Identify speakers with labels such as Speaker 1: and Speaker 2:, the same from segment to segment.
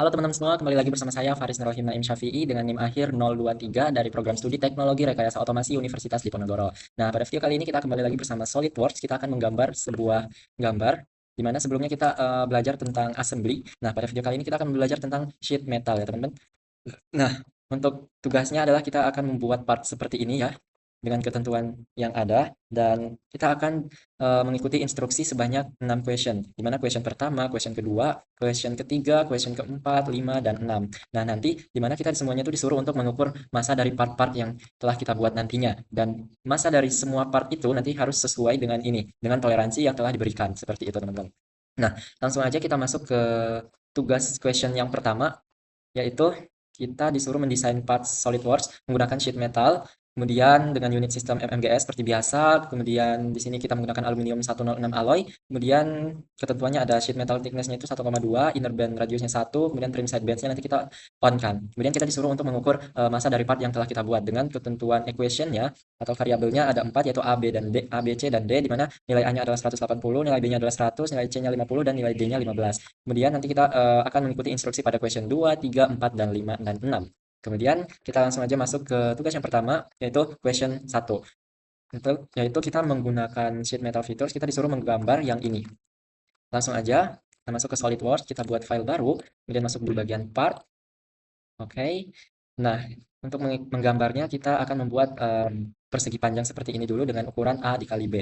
Speaker 1: Halo teman-teman semua, kembali lagi bersama saya Faris Nurrahim Naim Syafi'i dengan NIM akhir 023 dari program studi Teknologi Rekayasa Otomasi Universitas Diponegoro. Nah, pada video kali ini kita kembali lagi bersama SolidWorks. Kita akan menggambar sebuah gambar di mana sebelumnya kita belajar tentang assembly. Nah, pada video kali ini kita akan belajar tentang sheet metal ya teman-teman. Nah, untuk tugasnya adalah kita akan membuat part seperti ini ya, dengan ketentuan yang ada, dan kita akan mengikuti instruksi sebanyak 6 question, di mana question pertama, question kedua, question ketiga, question keempat, 5, dan 6. Nah, nanti di mana kita semuanya itu disuruh untuk mengukur masa dari part-part yang telah kita buat nantinya, dan masa dari semua part itu nanti harus sesuai dengan ini, dengan toleransi yang telah diberikan, seperti itu teman-teman. Nah, langsung aja kita masuk ke tugas question yang pertama, yaitu kita disuruh mendesain part SolidWorks menggunakan sheet metal, kemudian dengan unit sistem MMGS seperti biasa, kemudian di sini kita menggunakan aluminium 106 alloy, kemudian ketentuannya ada sheet metal thickness-nya itu 1,2, inner band radiusnya 1, kemudian trim side bands-nya nanti kita on kan. Kemudian kita disuruh untuk mengukur masa dari part yang telah kita buat dengan ketentuan equation-nya atau variabelnya ada 4 yaitu A, B, dan D, A, B, C, dan D, di mana nilai A-nya adalah 180, nilai B-nya adalah 100, nilai C-nya 50, dan nilai D-nya 15. Kemudian nanti kita akan mengikuti instruksi pada question 2, 3, 4, dan 5, dan 6. Kemudian kita langsung aja masuk ke tugas yang pertama, yaitu question 1. Yaitu kita menggunakan sheet metal features, kita disuruh menggambar yang ini. Langsung aja, kita masuk ke SolidWorks, kita buat file baru, kemudian masuk di bagian part. Oke. Nah, untuk menggambarnya kita akan membuat persegi panjang seperti ini dulu dengan ukuran A dikali B.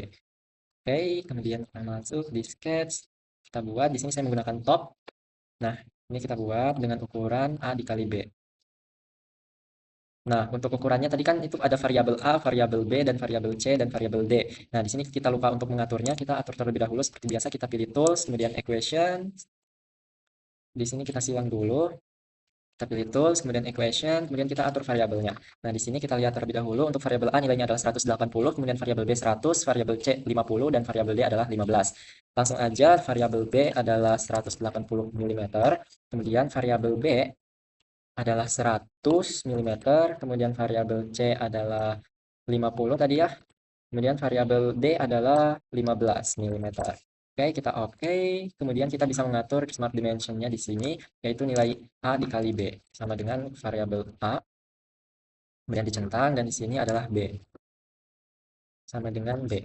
Speaker 1: Oke, kemudian kita masuk di sketch, kita buat, di sini saya menggunakan top. Nah, ini kita buat dengan ukuran A dikali B. Nah, untuk ukurannya tadi kan itu ada variabel A, variabel B, dan variabel C, dan variabel D. Nah, di sini kita lupa untuk mengaturnya, kita atur terlebih dahulu seperti biasa, kita pilih tools, kemudian equation. Di sini kita silang dulu, kita pilih tools, kemudian equation, kemudian kita atur variabelnya. Nah, di sini kita lihat terlebih dahulu untuk variabel A nilainya adalah 180, kemudian variabel B 100, variabel C 50, dan variabel D adalah 15. Langsung aja variabel B adalah 180 mm, kemudian variabel B adalah 100 mm, kemudian variabel C adalah 50 tadi ya, kemudian variabel D adalah 15 mm. Oke, kita oke. Kemudian kita bisa mengatur smart dimensionnya di sini, yaitu nilai A dikali B, sama dengan variabel A, kemudian dicentang, dan di sini adalah B, sama dengan B,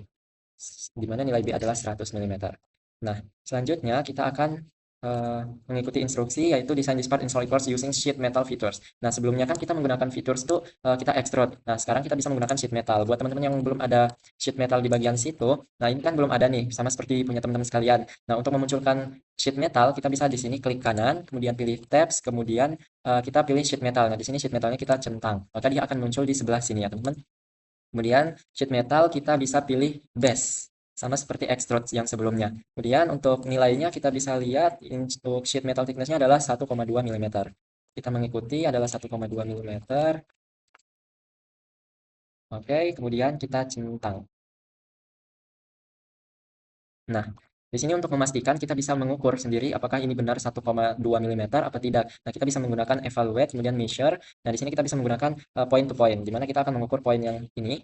Speaker 1: di mana nilai B adalah 100 mm. Nah, selanjutnya kita akan mengikuti instruksi, yaitu design this part in SolidWorks using sheet metal features. Nah, sebelumnya kan kita menggunakan features itu kita extrude. Nah, sekarang kita bisa menggunakan sheet metal. Buat teman-teman yang belum ada sheet metal di bagian situ, nah ini kan belum ada nih, sama seperti punya teman-teman sekalian. Nah, untuk memunculkan sheet metal, kita bisa di sini klik kanan, kemudian pilih tabs, kemudian kita pilih sheet metal. Nah, di sini sheet metalnya kita centang. Maka dia akan muncul di sebelah sini ya, teman-teman. Kemudian sheet metal kita bisa pilih base, sama seperti extrude yang sebelumnya. Kemudian untuk nilainya kita bisa lihat untuk sheet metal thickness-nya adalah 1,2 mm. Kita mengikuti adalah 1,2 mm. Oke, kemudian kita centang. Nah, di sini untuk memastikan kita bisa mengukur sendiri apakah ini benar 1,2 mm apa tidak. Nah, kita bisa menggunakan evaluate, kemudian measure. Nah, di sini kita bisa menggunakan point to point, di mana kita akan mengukur poin yang ini,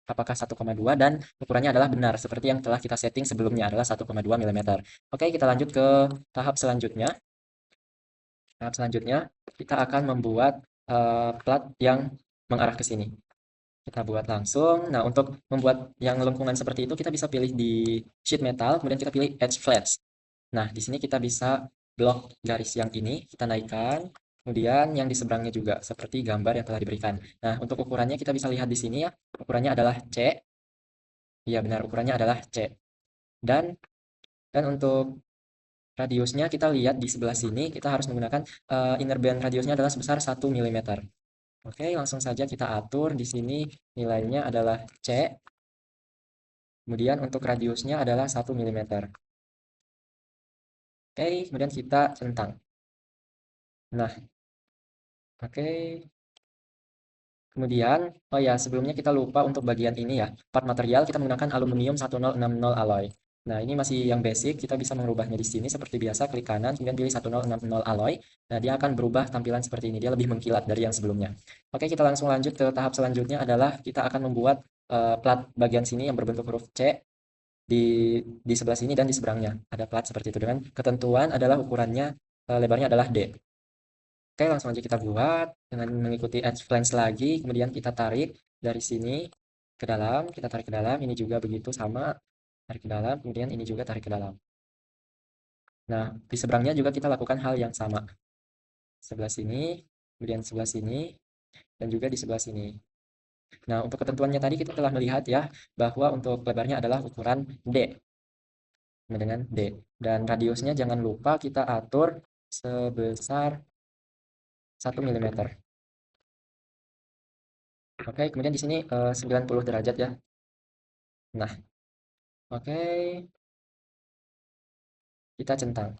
Speaker 1: apakah 1,2, dan ukurannya adalah benar seperti yang telah kita setting sebelumnya adalah 1,2 mm. Oke, kita lanjut ke tahap selanjutnya. Tahap selanjutnya kita akan membuat plat yang mengarah ke sini. Kita buat langsung. Nah, untuk membuat yang lengkungan seperti itu kita bisa pilih di sheet metal, kemudian kita pilih edge flash. Nah, di sini kita bisa blok garis yang ini, kita naikkan. Kemudian yang di seberangnya juga seperti gambar yang telah diberikan. Nah, untuk ukurannya kita bisa lihat di sini ya. Ukurannya adalah C. Iya benar, ukurannya adalah C. Dan untuk radiusnya kita lihat di sebelah sini, kita harus menggunakan inner band radiusnya adalah sebesar 1 mm. Oke, langsung saja kita atur di sini nilainya adalah C. Kemudian untuk radiusnya adalah 1 mm. Oke, kemudian kita centang. Nah, oke. Kemudian, oh ya, sebelumnya kita lupa untuk bagian ini ya. Part material kita menggunakan aluminium 1060 alloy. Nah, ini masih yang basic, kita bisa mengubahnya di sini seperti biasa, klik kanan, kemudian pilih 1060 alloy. Nah, dia akan berubah tampilan seperti ini, dia lebih mengkilat dari yang sebelumnya. Oke, kita langsung lanjut ke tahap selanjutnya adalah kita akan membuat plat bagian sini yang berbentuk huruf C di sebelah sini dan di seberangnya. Ada plat seperti itu dengan ketentuan adalah ukurannya lebarnya adalah D. Oke, langsung aja kita buat dengan mengikuti edge flange lagi, kemudian kita tarik dari sini ke dalam, kita tarik ke dalam, ini juga begitu sama, tarik ke dalam, kemudian ini juga tarik ke dalam. Nah, di seberangnya juga kita lakukan hal yang sama. Sebelah sini, kemudian sebelah sini, dan juga di sebelah sini. Nah, untuk ketentuannya tadi kita telah melihat ya, bahwa untuk lebarnya adalah ukuran D, sama dengan D. Dan radiusnya jangan lupa kita atur sebesar 1 mm. Oke, kemudian di sini 90 derajat ya. Nah, oke, kita centang.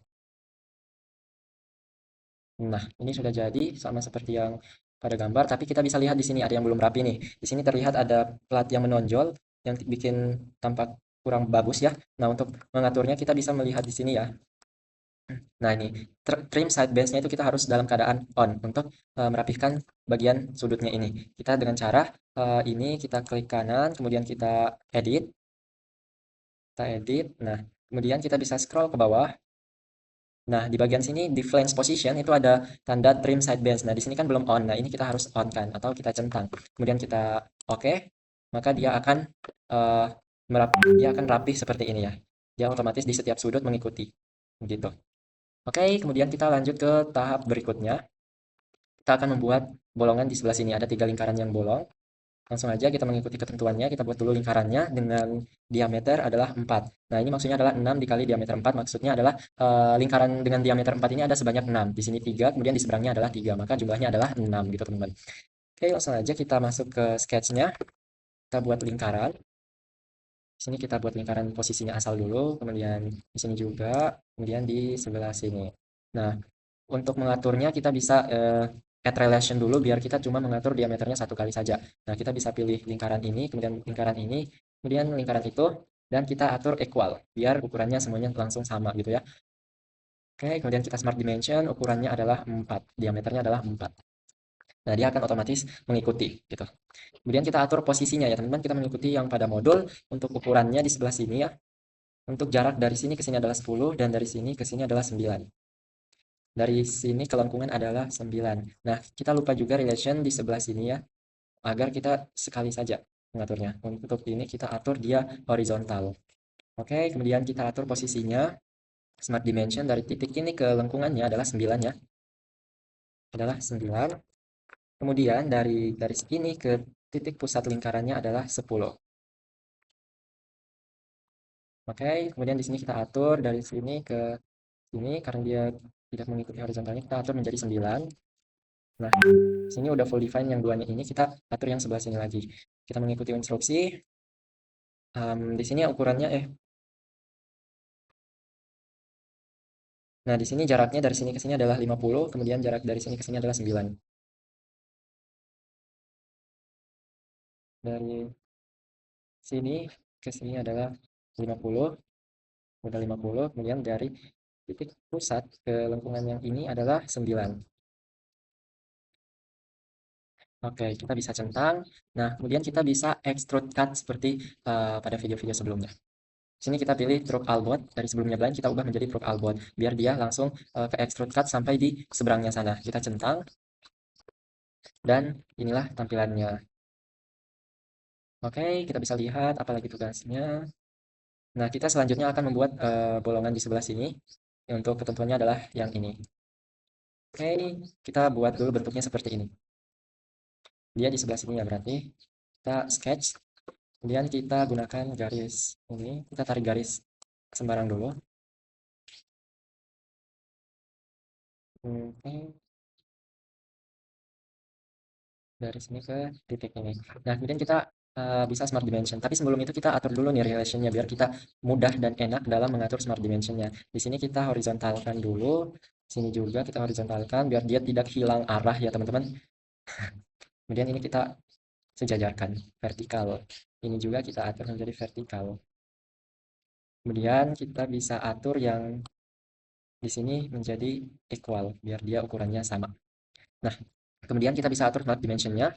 Speaker 1: Nah, ini sudah jadi sama seperti yang pada gambar, tapi kita bisa lihat di sini ada yang belum rapi nih. Di sini terlihat ada plat yang menonjol yang bikin tampak kurang bagus ya. Nah, untuk mengaturnya kita bisa melihat di sini ya. Nah, ini trim side base-nya itu kita harus dalam keadaan on untuk merapihkan bagian sudutnya ini. Kita dengan cara ini kita klik kanan, kemudian kita edit. Nah, kemudian kita bisa scroll ke bawah. Nah, di bagian sini di flange position itu ada tanda trim side bands. Nah, di sini kan belum on. Nah, ini kita harus on kan atau kita centang. Kemudian kita oke, maka eh, dia akan rapih seperti ini ya. Dia otomatis di setiap sudut mengikuti. Begitu. Oke, kemudian kita lanjut ke tahap berikutnya. Kita akan membuat bolongan di sebelah sini. Ada 3 lingkaran yang bolong. Langsung aja kita mengikuti ketentuannya, kita buat dulu lingkarannya dengan diameter adalah 4. Nah, ini maksudnya adalah 6 dikali diameter 4, maksudnya adalah lingkaran dengan diameter 4 ini ada sebanyak 6. Di sini 3, kemudian di seberangnya adalah 3, maka jumlahnya adalah 6 gitu teman-teman. Oke, langsung aja kita masuk ke sketchnya, kita buat lingkaran. Di sini kita buat lingkaran posisinya asal dulu, kemudian di sini juga, kemudian di sebelah sini. Nah, untuk mengaturnya kita bisa add relation dulu biar kita cuma mengatur diameternya 1 kali saja. Nah, kita bisa pilih lingkaran ini, kemudian lingkaran ini, kemudian lingkaran itu, dan kita atur equal biar ukurannya semuanya langsung sama gitu ya. Oke, kemudian kita smart dimension, ukurannya adalah 4, diameternya adalah 4. Nah, dia akan otomatis mengikuti gitu. Kemudian kita atur posisinya ya teman-teman, kita mengikuti yang pada modul. Untuk ukurannya di sebelah sini ya. Untuk jarak dari sini ke sini adalah 10 dan dari sini ke sini adalah 9. Dari sini ke lengkungan adalah 9. Nah, kita lupa juga relation di sebelah sini ya, agar kita sekali saja mengaturnya. Untuk ini kita atur dia horizontal. Oke, kemudian kita atur posisinya. Smart dimension dari titik ini ke lengkungannya adalah 9 ya. Adalah 9. Kemudian dari garis ini ke titik pusat lingkarannya adalah 10. Oke, kemudian di sini kita atur dari sini ke sini karena dia tidak mengikuti horizontalnya, kita atur menjadi 9. Nah, sini udah full define yang duanya ini, kita atur yang sebelah sini lagi. Kita mengikuti instruksi. Di sini ukurannya nah di sini jaraknya dari sini ke sini adalah 50, kemudian jarak dari sini ke sini adalah 9. Dari sini ke sini adalah 50, udah 50, kemudian dari titik pusat ke lengkungan yang ini adalah 9. Oke, kita bisa centang. Nah, kemudian kita bisa extrude cut seperti pada video-video sebelumnya. Sini kita pilih Stroke Albot, dari sebelumnya blind kita ubah menjadi Stroke Albot, biar dia langsung ke extrude cut sampai di seberangnya sana. Kita centang, dan inilah tampilannya. Oke, kita bisa lihat apalagi tugasnya. Nah, kita selanjutnya akan membuat bolongan di sebelah sini. Untuk ketentuannya adalah yang ini. Oke, kita buat dulu bentuknya seperti ini. Dia di sebelah sini ya berarti. Kita sketch, kemudian kita gunakan garis ini. Kita tarik garis sembarang dulu. Oke, dari sini ke titik ini. Nah, kemudian kita bisa smart dimension. Tapi sebelum itu kita atur dulu nih relationnya biar kita mudah dan enak dalam mengatur smart dimensionnya. Di sini kita horizontalkan dulu. Sini juga kita horizontalkan biar dia tidak hilang arah ya teman-teman. Kemudian ini kita sejajarkan vertikal. Ini juga kita atur menjadi vertikal. Kemudian kita bisa atur yang di sini menjadi equal biar dia ukurannya sama. Nah, kemudian kita bisa atur smart dimensionnya.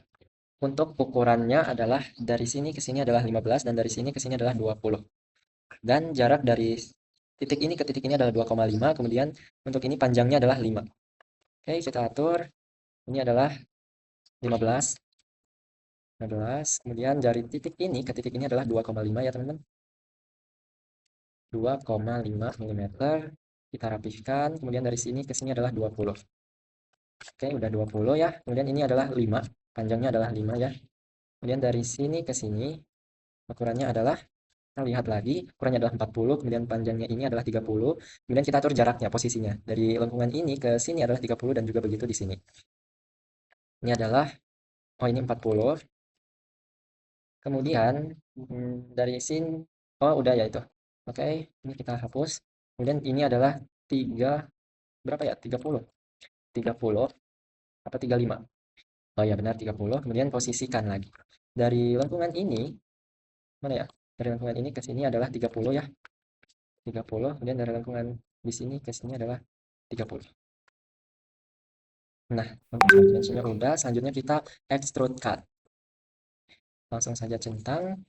Speaker 1: Untuk ukurannya adalah dari sini ke sini adalah 15 dan dari sini ke sini adalah 20. Dan jarak dari titik ini ke titik ini adalah 2,5, kemudian untuk ini panjangnya adalah 5. Oke, kita atur. Ini adalah 15. Kemudian dari titik ini ke titik ini adalah 2,5 ya teman-teman. 2,5 mm. Kita rapihkan. Kemudian dari sini ke sini adalah 20. Oke, udah 20 ya. Kemudian ini adalah 5. Panjangnya adalah 5 ya. Kemudian dari sini ke sini ukurannya adalah, kita lihat lagi, ukurannya adalah 40, kemudian panjangnya ini adalah 30. Kemudian kita atur jaraknya, posisinya. Dari lengkungan ini ke sini adalah 30 dan juga begitu di sini. Ini adalah, oh ini 40. Kemudian dari sini, oh udah ya itu. Oke, ini kita hapus. Kemudian ini adalah 3, berapa ya? 30. 30 apa 35? Oh ya benar 30. Kemudian posisikan lagi. Dari lengkungan ini, mana ya? Dari lengkungan ini ke sini adalah 30 ya. 30. Kemudian dari lengkungan di sini ke sini adalah 30. Nah, untuk dimensinya udah, selanjutnya kita extrude cut. Langsung saja centang.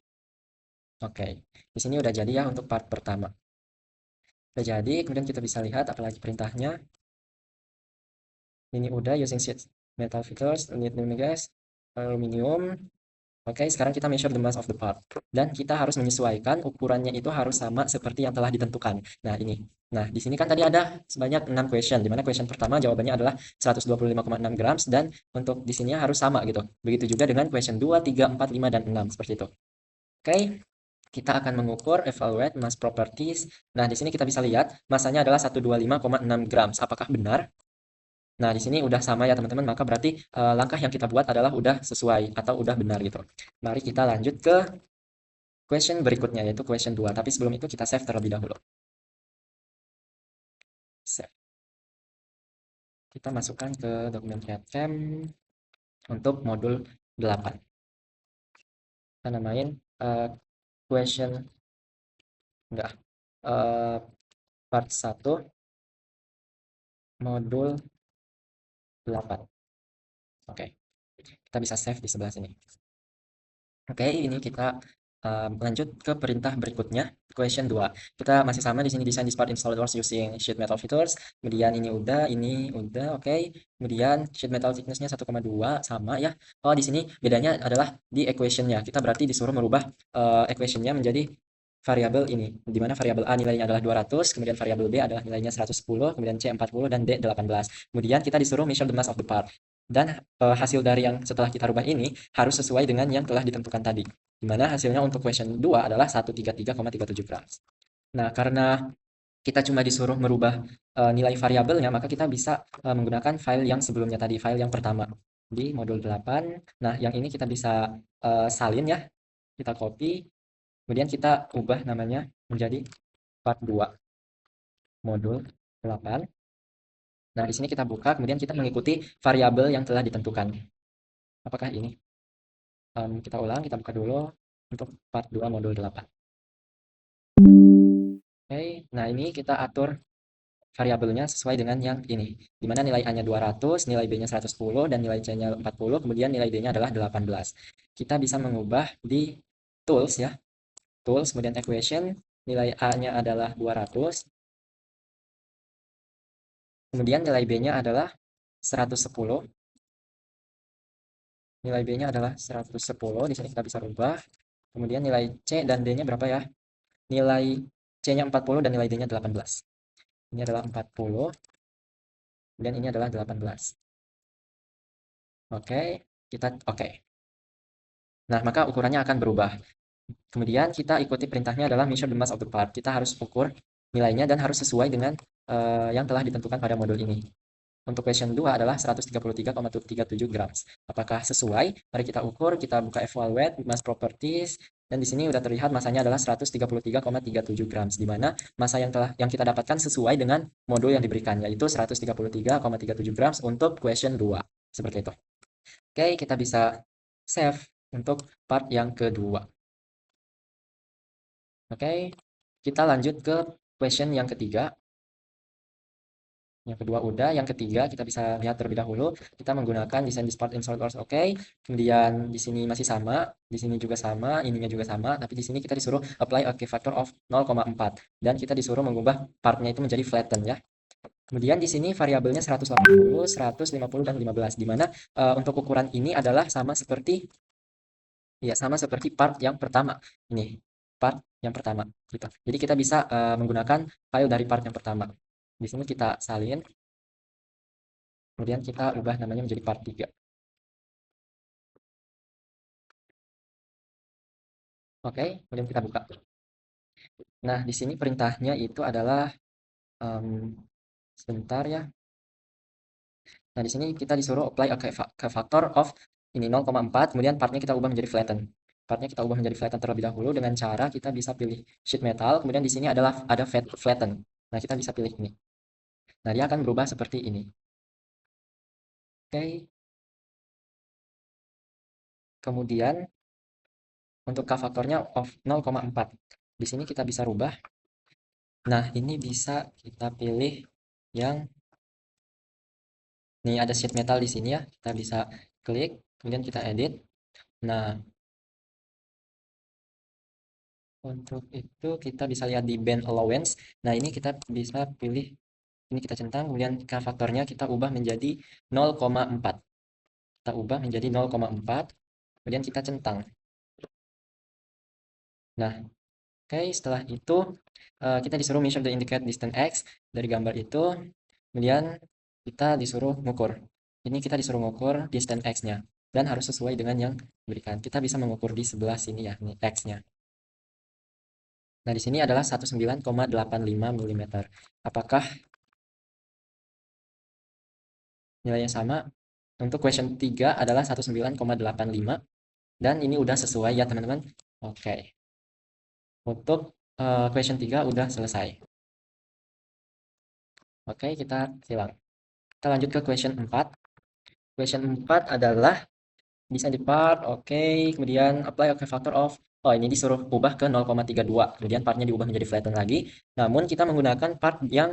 Speaker 1: Oke, di sini udah jadi ya untuk part pertama. Udah jadi, kemudian kita bisa lihat apalagi perintahnya. Ini udah using sheet metal fillers, lead gas, aluminium. Oke, sekarang kita measure the mass of the part. Dan kita harus menyesuaikan ukurannya itu harus sama seperti yang telah ditentukan. Nah, ini. Nah, di sini kan tadi ada sebanyak 6 question, di mana question pertama jawabannya adalah 125,6 grams, dan untuk di sini harus sama gitu. Begitu juga dengan question 2, 3, 4, 5, dan 6, seperti itu. Oke, kita akan mengukur evaluate mass properties. Nah, di sini kita bisa lihat masanya adalah 125,6 grams. Apakah benar? Nah, di sini udah sama ya teman-teman, maka berarti langkah yang kita buat adalah udah sesuai atau udah benar gitu. Mari kita lanjut ke question berikutnya, yaitu question 2. Tapi sebelum itu kita save terlebih dahulu. Save. Kita masukkan ke dokumen CAD/CAM untuk modul 8. Kita namain question, enggak, part 1 modul 8. Oke, kita bisa save di sebelah sini. Oke, ini kita lanjut ke perintah berikutnya, question 2. Kita masih sama di sini, design this part in SolidWorks using sheet metal features. Kemudian ini udah, oke. Kemudian sheet metal thickness-nya 1,2 sama ya. Oh, di sini bedanya adalah di equation-nya. Kita berarti disuruh merubah equation-nya menjadi variabel ini, di mana variabel A nilainya adalah 200, kemudian variabel B adalah nilainya 110, kemudian C 40, dan D 18. Kemudian kita disuruh measure the mass of the part. Dan hasil dari yang setelah kita rubah ini harus sesuai dengan yang telah ditentukan tadi. Di mana hasilnya untuk question 2 adalah 133,37 gram. Nah, karena kita cuma disuruh merubah nilai variabelnya, maka kita bisa menggunakan file yang sebelumnya tadi, file yang pertama di modul 8. Nah, yang ini kita bisa salin ya. Kita copy, kemudian kita ubah namanya menjadi part 2 modul 8. Nah, di sini kita buka, kemudian kita mengikuti variabel yang telah ditentukan. Apakah ini? Kita ulang, kita buka dulu untuk part 2 modul 8. Oke, nah ini kita atur variabelnya sesuai dengan yang ini. Di mana nilai A-nya 200, nilai B-nya 110, dan nilai C-nya 40, kemudian nilai D-nya adalah 18. Kita bisa mengubah di tools ya. Tools, kemudian equation, nilai A-nya adalah 200, kemudian nilai B-nya adalah 110. Nilai B-nya adalah 110, di sini kita bisa rubah. Kemudian nilai C dan D-nya berapa ya? Nilai C-nya 40 dan nilai D-nya 18. Ini adalah 40, dan ini adalah 18. Oke, kita oke. Nah, maka ukurannya akan berubah. Kemudian kita ikuti perintahnya adalah measure the mass of the part. Kita harus ukur nilainya dan harus sesuai dengan yang telah ditentukan pada modul ini. Untuk question 2 adalah 133,37 grams. Apakah sesuai? Mari kita ukur, kita buka evaluate mass properties, dan di sini sudah terlihat masanya adalah 133,37 grams, di mana massa yang kita dapatkan sesuai dengan modul yang diberikan, yaitu 133,37 grams untuk question 2. Seperti itu. Oke, kita bisa save untuk part yang kedua. Oke, kita lanjut ke question yang ketiga. Yang kedua udah, yang ketiga kita bisa lihat terlebih dahulu. Kita menggunakan design this part in SolidWorks, oke. Kemudian di sini masih sama, di sini juga sama, ininya juga sama, tapi di sini kita disuruh apply a key factor of 0,4 dan kita disuruh mengubah partnya itu menjadi flatten ya. Kemudian di sini variabelnya 180, 150, dan 15, di mana untuk ukuran ini adalah sama seperti ya sama seperti part yang pertama. Ini part yang pertama gitu. Jadi kita bisa menggunakan file dari part yang pertama. Di sini kita salin, kemudian kita ubah namanya menjadi part 3. Oke, kemudian kita buka. Nah, di sini perintahnya itu adalah em, sebentar ya. Nah, di sini kita disuruh apply a factor of ini 0,4, kemudian partnya kita ubah menjadi flatten. Partnya kita ubah menjadi flatten terlebih dahulu dengan cara kita bisa pilih sheet metal, kemudian di sini adalah ada flatten. Nah, kita bisa pilih ini. Nah, dia akan berubah seperti ini. Oke. Kemudian untuk K faktornya of 0,4. Di sini kita bisa rubah. Nah, ini bisa kita pilih yang nih ada sheet metal di sini ya. Kita bisa klik, kemudian kita edit. Nah, untuk itu kita bisa lihat di band allowance. Nah, ini kita bisa pilih, ini kita centang, kemudian K faktornya kita ubah menjadi 0,4. Kita ubah menjadi 0,4, kemudian kita centang. Nah, oke, setelah itu kita disuruh measure the indicate distance x dari gambar itu, kemudian kita disuruh ngukur. Ini kita disuruh ngukur distance x-nya dan harus sesuai dengan yang diberikan. Kita bisa mengukur di sebelah sini ya, ini x-nya. Nah, di sini adalah 19,85 mm. Apakah nilainya sama? Untuk question 3 adalah 19,85 dan ini udah sesuai ya, teman-teman. Oke. Untuk question 3 udah selesai. Oke, kita silang. Kita lanjut ke question 4. Question 4 adalah design the part, oke. Kemudian apply a factor of, oh ini disuruh ubah ke 0,32. Kemudian partnya diubah menjadi flatten lagi. Namun kita menggunakan part yang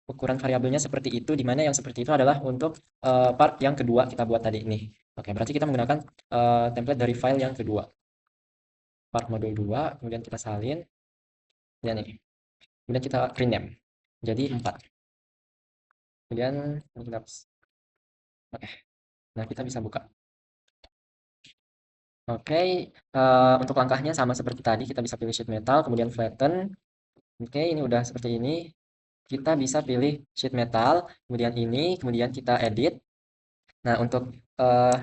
Speaker 1: ukuran variabelnya seperti itu, di mana yang seperti itu adalah untuk part yang kedua kita buat tadi ini. Oke, berarti kita menggunakan template dari file yang kedua. Part modul 2, kemudian kita salin. Dan ini. Kemudian kita rename. Jadi 4. Kemudian kita, oke. Nah, kita bisa buka. Oke, untuk langkahnya sama seperti tadi, kita bisa pilih sheet metal, kemudian flatten. Oke, ini udah seperti ini. Kita bisa pilih sheet metal, kemudian ini, kemudian kita edit. Nah, untuk eh,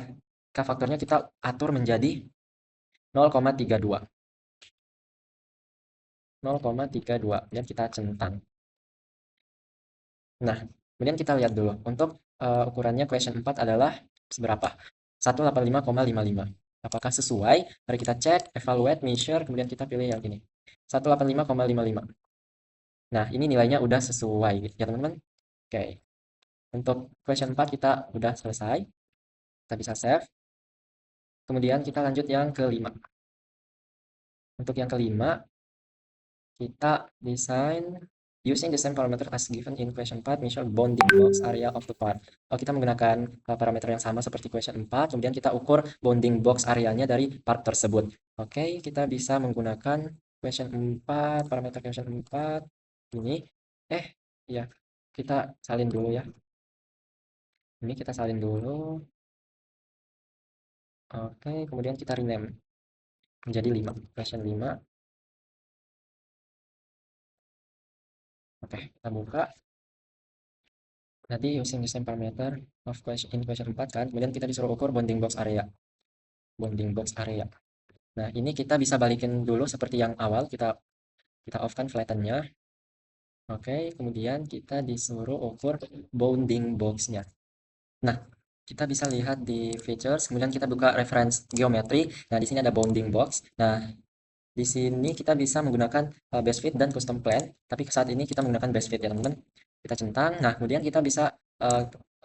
Speaker 1: K faktornya kita atur menjadi 0,32. 0,32, dan kita centang. Nah, kemudian kita lihat dulu. Untuk ukurannya question 4 adalah seberapa? 185,55. Apakah sesuai? Mari kita cek, evaluate, measure, kemudian kita pilih yang ini. 185,55. Nah, ini nilainya udah sesuai ya teman-teman. Oke. Untuk question 4 kita udah selesai. Kita bisa save. Kemudian kita lanjut yang kelima. Untuk yang kelima, kita desain using the same parameter as given in question 4, measure bounding box area of the part. Kita menggunakan parameter yang sama seperti question 4, kemudian kita ukur bounding box areanya dari part tersebut. Oke, kita bisa menggunakan question 4, parameter question 4, ini. Ya, kita salin dulu ya. Ini kita salin dulu. Oke, kemudian kita rename menjadi 5, question 5. Oke, kita buka. Nanti using the same parameter of question in question 4 kan. Kemudian kita disuruh ukur bounding box area. Bounding box area. Nah, ini kita bisa balikin dulu seperti yang awal. Kita off kan flattennya. Oke, kemudian kita disuruh ukur bounding box-nya. Nah, kita bisa lihat di features, kemudian kita buka reference geometry. Nah, di sini ada bounding box. Nah, di sini kita bisa menggunakan base fit dan custom plan, tapi saat ini kita menggunakan base fit ya teman-teman. Kita centang, nah kemudian kita bisa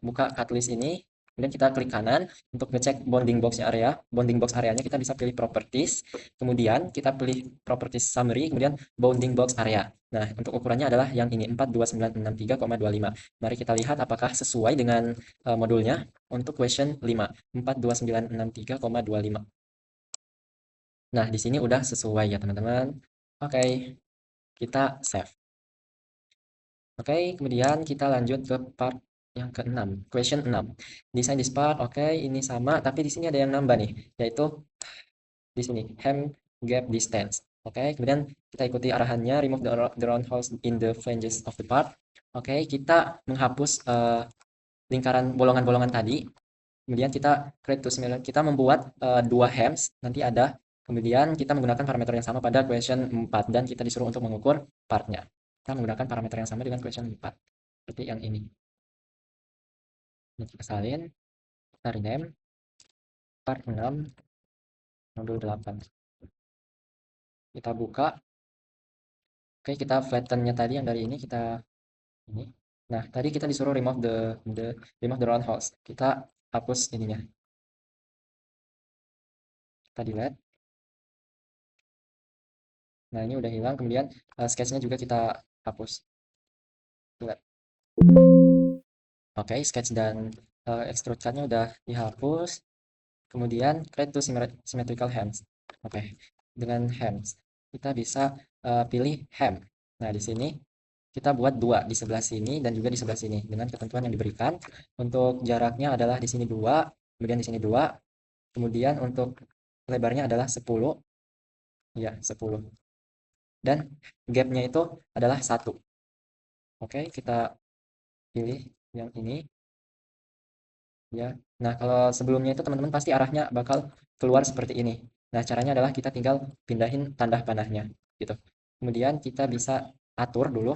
Speaker 1: buka cutlist ini, kemudian kita klik kanan untuk ngecek bounding box areanya kita bisa pilih properties, kemudian kita pilih properties summary, kemudian bounding box area. Nah, untuk ukurannya adalah yang ini 42963,25. Mari kita lihat apakah sesuai dengan modulnya untuk question 5, 42963,25. Nah, di sini udah sesuai ya, teman-teman. Oke, kita save. Oke, kemudian kita lanjut ke part yang ke-6, question 6. Design this part, oke, ini sama, tapi di sini ada yang nambah nih, yaitu di sini, hem gap distance. Oke, kemudian kita ikuti arahannya, remove the round holes in the flanges of the part. Oke, kita menghapus lingkaran bolongan-bolongan tadi. Kemudian kita create two similar, kita membuat dua hems, nanti ada. Kemudian kita menggunakan parameter yang sama pada question 4 dan kita disuruh untuk mengukur partnya. Kita menggunakan parameter yang sama dengan question 4 seperti yang ini. Ini kita salin, kita rename part 6 modul 8. Kita buka. Oke, kita flatten-nya tadi yang dari ini kita ini. Nah, tadi kita disuruh remove the round holes. Kita hapus ininya. Kita delete. Nah, ini udah hilang. Kemudian sketch-nya juga kita hapus. Delete. Oke, sketch dan extrude cut-nya udah dihapus. Kemudian create two symmetrical hems. Oke, dengan hems kita bisa pilih hem. Nah, di sini kita buat dua di sebelah sini dan juga di sebelah sini dengan ketentuan yang diberikan. Untuk jaraknya adalah di sini 2, kemudian di sini 2, kemudian untuk lebarnya adalah 10, ya 10. Dan gapnya itu adalah 1. Oke, kita pilih yang ini. Ya. Nah, kalau sebelumnya itu teman-teman pasti arahnya bakal keluar seperti ini. Nah, caranya adalah kita tinggal pindahin tanda panahnya gitu. Kemudian kita bisa atur dulu.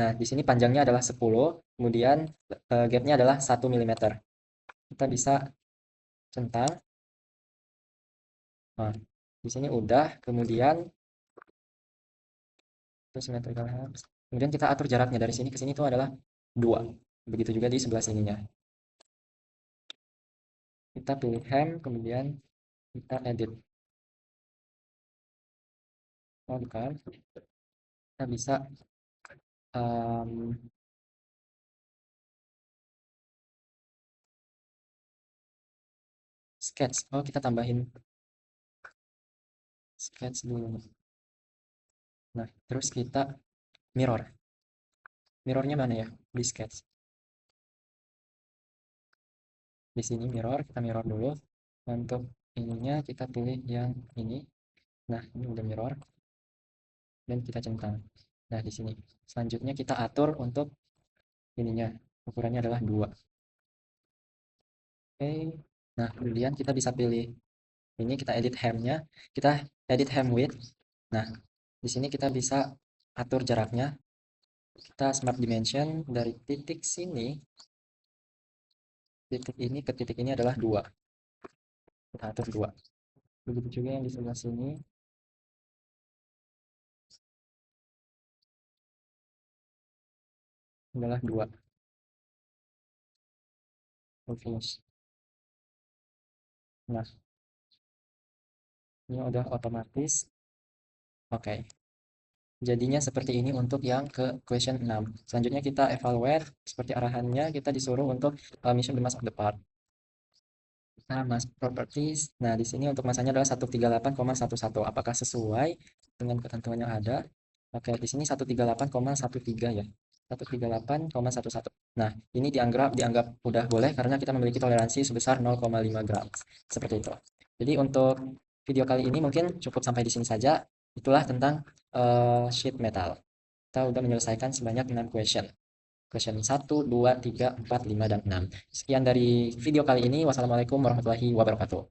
Speaker 1: Nah, di sini panjangnya adalah 10, kemudian gapnya adalah 1 mm. Kita bisa centang. Nah, di sini udah, kemudian terus symmetrical hems. Kemudian kita atur jaraknya dari sini ke sini itu adalah 2. Begitu juga di sebelah sininya. Kita pilih hem, kemudian kita edit. Oh, bukan. Kita bisa um, sketch. Oh, kita tambahin sketch dulu. Nah, terus kita mirror. Mirrornya mana ya? Di sketch. Di sini mirror, kita mirror dulu. Untuk ininya kita pilih yang ini. Nah, ini udah mirror. Dan kita centang. Nah, di sini. Selanjutnya kita atur untuk ininya. Ukurannya adalah 2. Oke. Nah, kemudian kita bisa pilih ini, kita edit hem-nya. Kita edit hem width. Nah, di sini kita bisa atur jaraknya. Kita smart dimension dari titik sini, titik ini ke titik ini adalah 2. Kita atur 2. Begitu juga yang di sebelah sini adalah 2. Finish. Nah, ini udah otomatis. Oke. Jadinya seperti ini untuk yang ke question 6. Selanjutnya kita evaluate seperti arahannya, kita disuruh untuk mission the mass of the part. Nah, mass properties. Nah, di sini untuk masanya adalah 138,11. Apakah sesuai dengan ketentuan yang ada? Oke, di sini 138,13 ya. 138,11. Nah, ini dianggap udah boleh karena kita memiliki toleransi sebesar 0,5 gram. Seperti itu. Jadi untuk video kali ini mungkin cukup sampai di sini saja. Itulah tentang sheet metal. Kita udah menyelesaikan sebanyak 6 question. Question 1, 2, 3, 4, 5, dan 6. Sekian dari video kali ini. Wassalamualaikum warahmatullahi wabarakatuh.